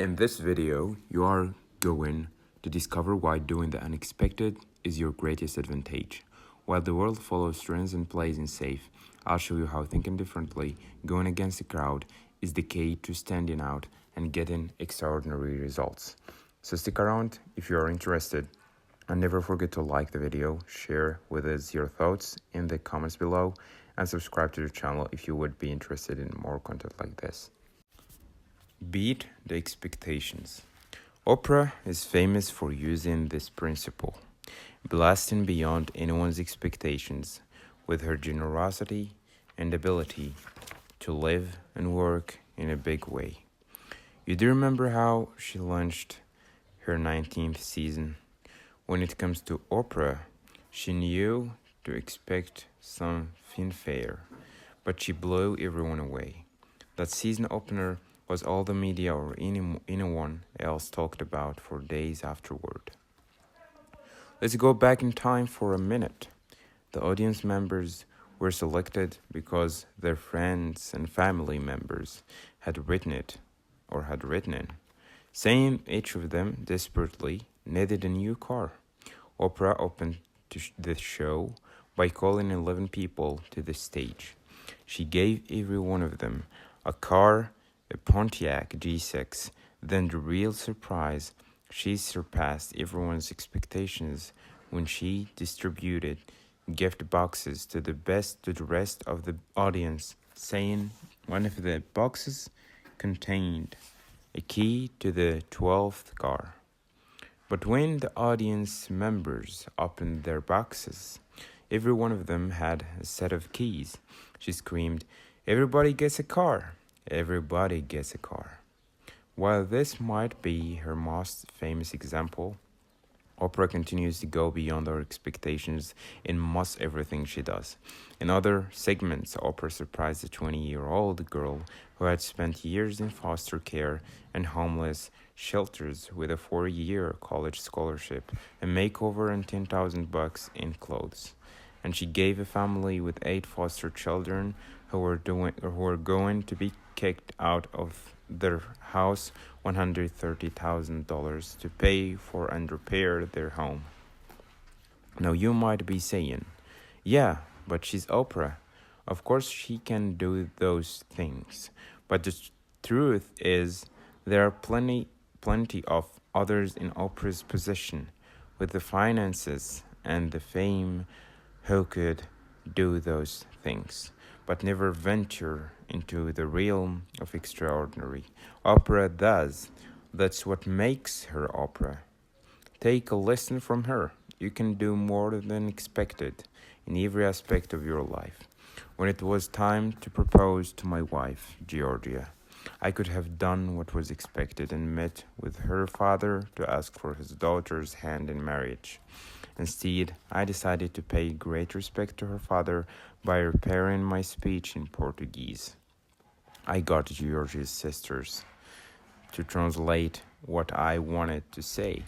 In this video, you are going to discover why doing the unexpected is your greatest advantage. While the world follows trends and plays it safe, I'll show you how thinking differently, going against the crowd, is the key to standing out and getting extraordinary results. So stick around if you are interested. And never forget to like the video, share with us your thoughts in the comments below, and subscribe to the channel if you would be interested in more content like this. Beat the expectations. Oprah is famous for using this principle, blasting beyond anyone's expectations with her generosity and ability to live and work in a big way. You do remember how she launched her 19th season? When it comes to Oprah, she knew to expect some fanfare, but she blew everyone away. That season opener was all the media or anyone else talked about for days afterward. Let's go back in time for a minute. The audience members were selected because their friends and family members had written it, saying each of them desperately needed a new car. Oprah opened the show by calling 11 people to the stage. She gave every one of them a car, a Pontiac G6. Then the real surprise, she surpassed everyone's expectations when she distributed gift boxes to the rest of the audience, saying one of the boxes contained a key to the 12th car. But when the audience members opened their boxes, every one of them had a set of keys. She screamed, "Everybody gets a car! Everybody gets a car." While this might be her most famous example, Oprah continues to go beyond our expectations in most everything she does. In other segments, Oprah surprised a 20-year-old girl who had spent years in foster care and homeless shelters with a 4-year college scholarship, a makeover, and $10,000 in clothes. And she gave a family with 8 foster children who were going to be kicked out of their house $130,000 to pay for and repair their home. Now you might be saying, "Yeah, but she's Oprah. Of course she can do those things." But the truth is, there are plenty of others in Oprah's position with the finances and the fame who could do those things, but never venture into the realm of extraordinary. Oprah does. That's what makes her Oprah. Take a lesson from her. You can do more than expected in every aspect of your life. When it was time to propose to my wife, Georgia, I could have done what was expected and met with her father to ask for his daughter's hand in marriage. Instead, I decided to pay great respect to her father by repairing my speech in Portuguese. I got George's sisters to translate what I wanted to say.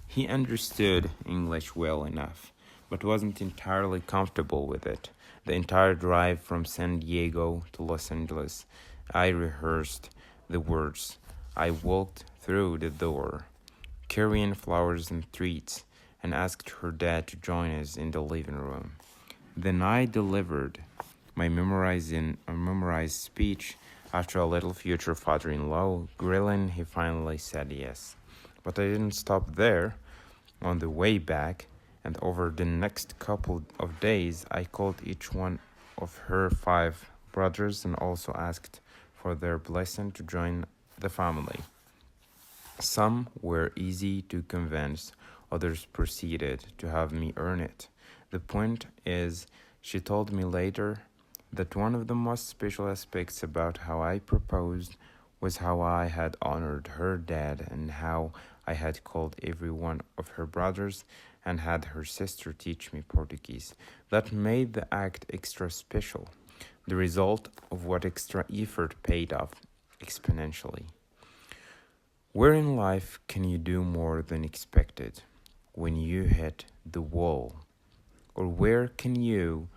He understood English well enough, but wasn't entirely comfortable with it. The entire drive from San Diego to Los Angeles, I rehearsed the words. I walked through the door, carrying flowers and treats, and asked her dad to join us in the living room. Then I delivered my memorized speech. After a little future father-in-law grilling, he finally said yes. But I didn't stop there. On the way back, and over the next couple of days, I called each one of her 5 brothers and also asked for their blessing to join the family. Some were easy to convince, others proceeded to have me earn it. The point is, she told me later that one of the most special aspects about how I proposed was how I had honored her dad and how I had called every one of her brothers and had her sister teach me Portuguese. That made the act extra special. The result of what extra effort paid off exponentially. Where in life can you do more than expected when you hit the wall? Or where can you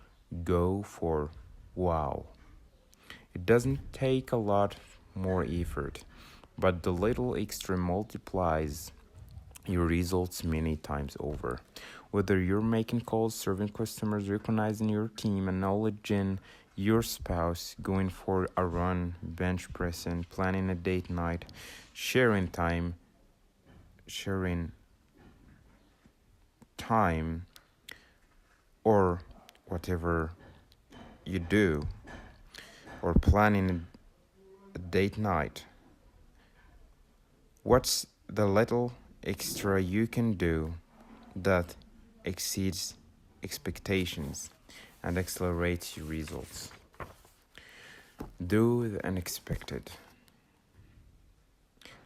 go for wow? It doesn't take a lot more effort, but the little extra multiplies your results many times over. Whether you're making calls, serving customers, recognizing your team, acknowledging your spouse, going for a run, bench pressing, planning a date night, sharing time, sharing time, or whatever you do, or planning a date night. What's the little extra you can do that exceeds expectations and accelerates your results? Do the unexpected.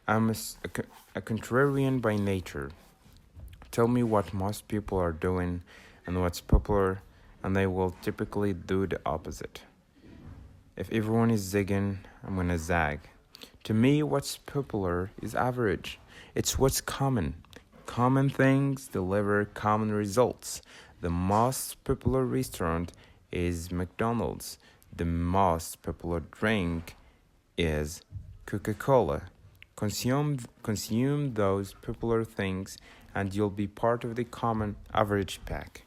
I'm a contrarian by nature. Tell me what most people are doing and what's popular, and I will typically do the opposite. If everyone is zigging, I'm gonna zag. To me, what's popular is average. It's what's common. Common things deliver common results. The most popular restaurant is McDonald's. The most popular drink is Coca-Cola. Consume those popular things and you'll be part of the common average pack.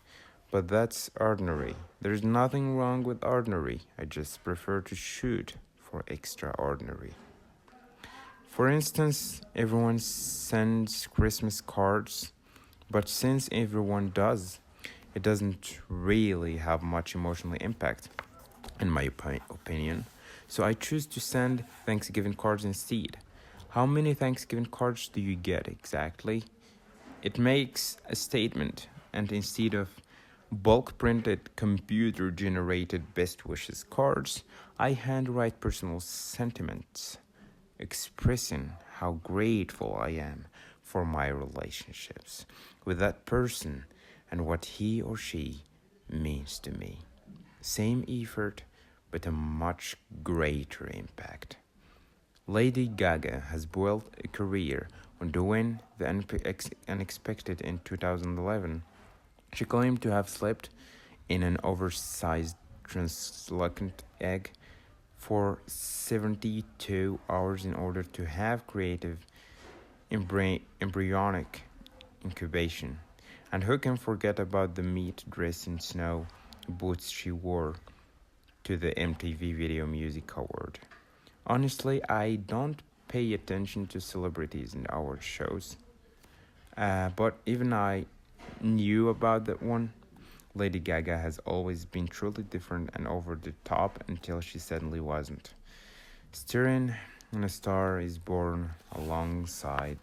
But that's ordinary. There's nothing wrong with ordinary. I just prefer to shoot for extraordinary. For instance, everyone sends Christmas cards, but since everyone does, it doesn't really have much emotional impact, in my opinion. So I choose to send Thanksgiving cards instead. How many Thanksgiving cards do you get exactly? It makes a statement, and instead of bulk printed, computer generated best wishes cards, I handwrite personal sentiments, expressing how grateful I am for my relationships with that person and what he or she means to me. Same effort, but a much greater impact. Lady Gaga has built a career on doing the unexpected. In 2011, she claimed to have slept in an oversized translucent egg for 72 hours in order to have creative embryonic incubation. And who can forget about the meat dress and snow boots she wore to the MTV Video Music Award? Honestly, I don't pay attention to celebrities and award shows, but even I knew about that one. Lady Gaga has always been truly different and over the top until she suddenly wasn't. Starring in A Star is Born alongside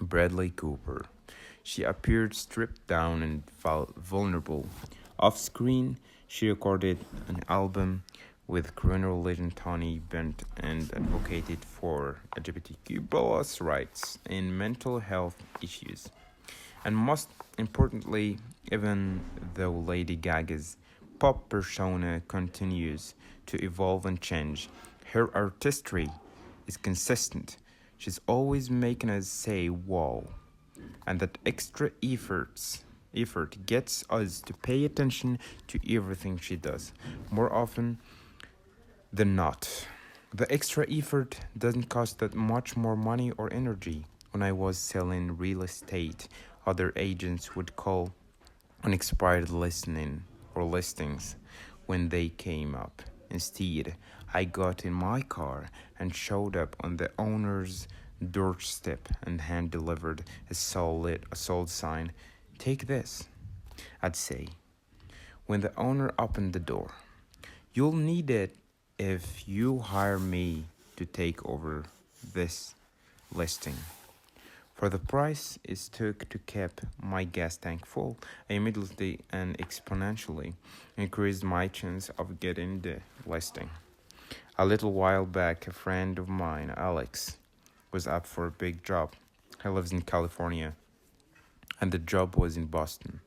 Bradley Cooper, she appeared stripped down and vulnerable. Off screen, she recorded an album with criminal legend Tony Bennett and advocated for LGBTQ plus rights and mental health issues. And most importantly, even though Lady Gaga's pop persona continues to evolve and change, her artistry is consistent. She's always making us say wow. And that extra effort gets us to pay attention to everything she does. More often than not. The extra effort doesn't cost that much more money or energy. When I was selling real estate, other agents would call unexpired listings when they came up. Instead, I got in my car and showed up on the owner's doorstep and hand delivered a sold sign. Take this, I'd say. When the owner opened the door, you'll need it if you hire me to take over this listing. For the price it took to keep my gas tank full, I immediately and exponentially increased my chance of getting the listing. A little while back, a friend of mine, Alex, was up for a big job. He lives in California, and the job was in Boston.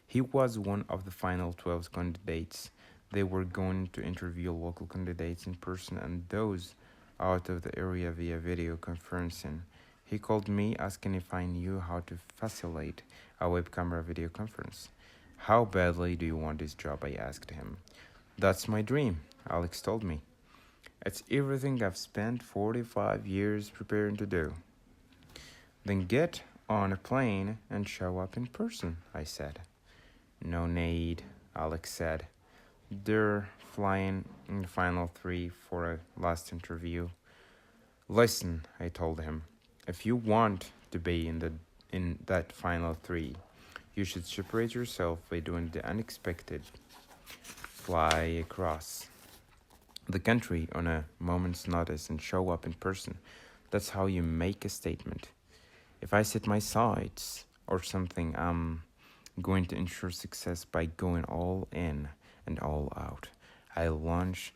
He was one of the final 12 candidates. They were going to interview local candidates in person and those out of the area via video conferencing. He called me asking if I knew how to facilitate a web camera video conference. How badly do you want this job? I asked him. That's my dream, Alex told me. It's everything I've spent 45 years preparing to do. Then get on a plane and show up in person, I said. No need, Alex said. They're flying in the final three for a last interview. Listen, I told him, if you want to be in that final three, you should separate yourself by doing the unexpected. Fly across the country on a moment's notice and show up in person. That's how you make a statement. If I set my sights or something, I'm going to ensure success by going all in and all out. I launch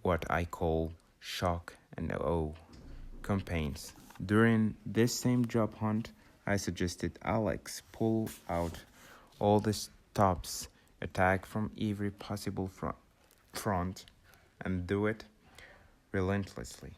what I call shock and awe campaigns. During this same job hunt, I suggested Alex pull out all the stops, attack from every possible front, and do it relentlessly.